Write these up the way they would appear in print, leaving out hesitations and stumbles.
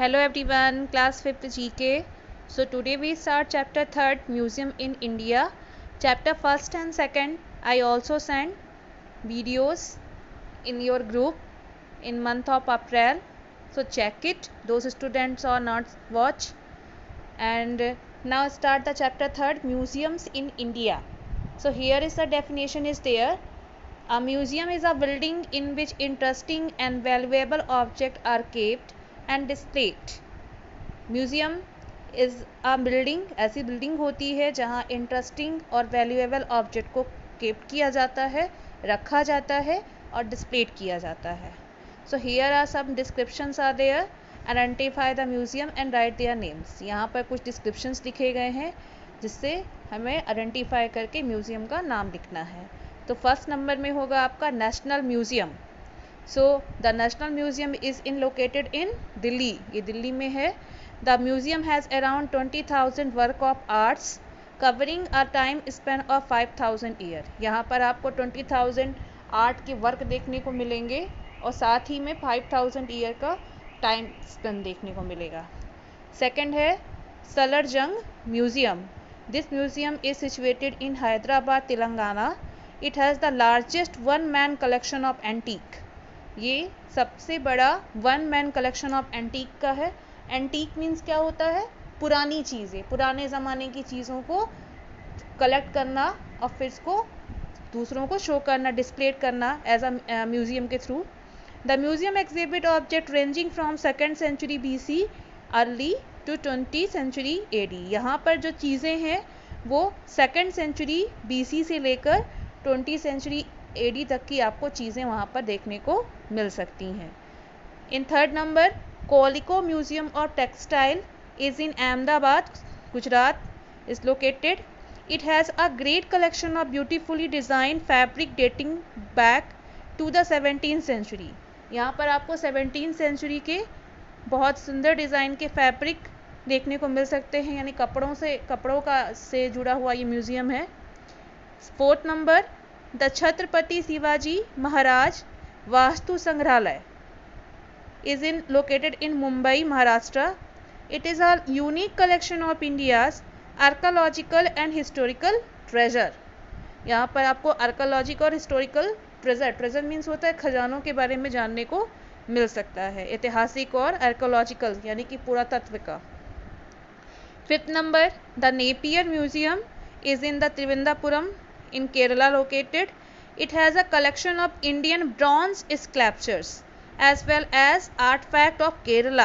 Hello everyone, class 5th GK. So today we start chapter 3rd Museum in India. Chapter 1st and 2nd I also sent videos in your group in month of April. So check it. Those students are not watch. And now start the chapter 3rd Museums in India. So here is the definition is there. A museum is a building in which interesting and valuable objects are kept and displayed. Museum is a building, ऐसी building होती है जहाँ interesting और valuable object को keep किया जाता है, रखा जाता है और डिस्प्लेड किया जाता है. So here are some descriptions are there. Identify the museum and write their names. यहाँ पर कुछ डिस्क्रिप्शंस लिखे गए हैं जिससे हमें आइडेंटिफाई करके म्यूज़ियम का नाम लिखना है. तो फर्स्ट नंबर में होगा आपका national museum. So the national museum is in located इन दिल्ली. ये दिल्ली में है. The museum has around 20,000 work of arts covering a time span of 5,000 year. यहाँ पर आपको 20,000 आर्ट के वर्क देखने को मिलेंगे और साथ ही में 5,000 ईयर का टाइम स्पेन देखने को मिलेगा. सेकंड है Salar Jung museum. This museum is situated in Hyderabad, Telangana. It has the largest one man collection of antique. ये सबसे बड़ा one man collection of antique का है. एंटीक मीन्स क्या होता है? पुरानी चीज़ें, पुराने ज़माने की चीज़ों को कलेक्ट करना और फिर इसको दूसरों को शो करना, डिस्प्ले करना एज अ म्यूज़ियम के थ्रू. The museum exhibit object ranging from 2nd century BC early to 20th century AD. यहाँ पर जो चीज़ें हैं वो 2nd सेंचुरी BC से लेकर 20th सेंचुरी AD तक की आपको चीज़ें वहाँ पर देखने को मिल सकती हैं. In third number Calico Museum of Textile is in Ahmedabad, Gujarat is located. It has a great collection of beautifully designed fabric dating back to the 17th century. यहाँ पर आपको 17th सेंचुरी के बहुत सुंदर डिज़ाइन के fabric देखने को मिल सकते हैं, यानी कपड़ों से जुड़ा हुआ ये म्यूज़ियम है. Fourth number the Chhatrapati Shivaji Maharaj Vastu Sangrahalaya is located in Mumbai, Maharashtra. It is a unique collection of India's archaeological and historical treasure. यहाँ पर आपको आर्कोलॉजिकल और हिस्टोरिकल ट्रेजर मीन्स होता है खजानों के बारे में जानने को मिल सकता है, ऐतिहासिक और आर्कोलॉजिकल यानी कि पुरातत्व का. Fifth number the Napier museum is in the Thiruvananthapuram in Kerala located. It has a collection of Indian bronze sculptures as well as artefact of Kerala.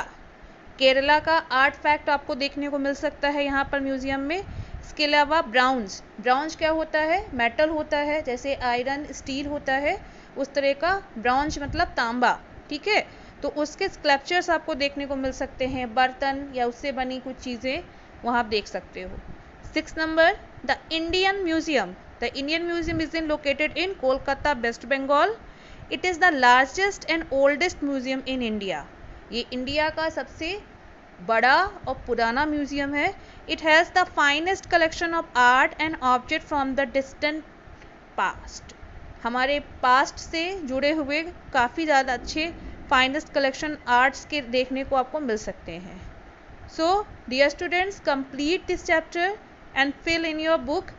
Kerala का आर्ट फैक्ट आपको देखने को मिल सकता है यहाँ पर म्यूजियम में. इसके अलावा ब्राउन्ज क्या होता है? मेटल होता है, जैसे आयरन स्टील होता है उस तरह का ब्राउन्ज मतलब तांबा. ठीक है, तो उसके स्कल्पचर्स आपको देखने को मिल सकते हैं. बर्तन या उससे बनी कुछ चीज़ें वहाँ आप देख सकते हो. 6 number the Indian museum. The Indian museum is in located in Kolkata, West Bengal. It is the largest and oldest museum in India. ये इंडिया का सबसे बड़ा और पुराना म्यूजियम है. It has the finest collection of art and object from the distant past. हमारे past से जुड़े हुए काफ़ी ज़्यादा अच्छे फाइनेस्ट कलेक्शन आर्ट्स के देखने को आपको मिल सकते हैं. So dear students, complete this chapter and fill in your book.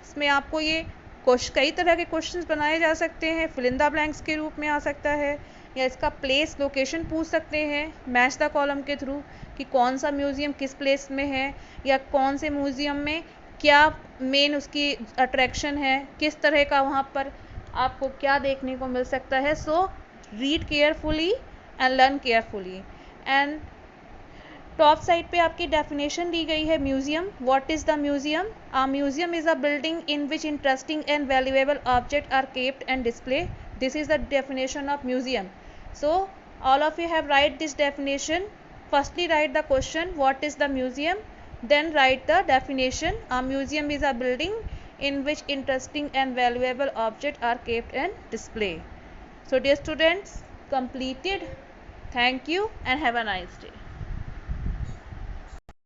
इसमें आपको ये कई तरह के क्वेश्चंस बनाए जा सकते हैं, फिल इन द ब्लैंक्स के रूप में आ सकता है, या इसका प्लेस लोकेशन पूछ सकते हैं मैच द कॉलम के थ्रू कि कौन सा म्यूज़ियम किस प्लेस में है, या कौन से म्यूज़ियम में क्या मेन उसकी अट्रैक्शन है, किस तरह का वहाँ पर आपको क्या देखने को मिल सकता है. So read carefully and learn carefully. And top side पे आपकी डेफिनेशन दी गई है museum. What is the museum? A museum is a building in which interesting and valuable object are kept and display. This is the definition of museum. So all of you have write this definition. Firstly write the question what is the museum, then write the definition. A museum is a building in which interesting and valuable objects are kept and displayed. So dear students, completed. Thank you and have a nice day.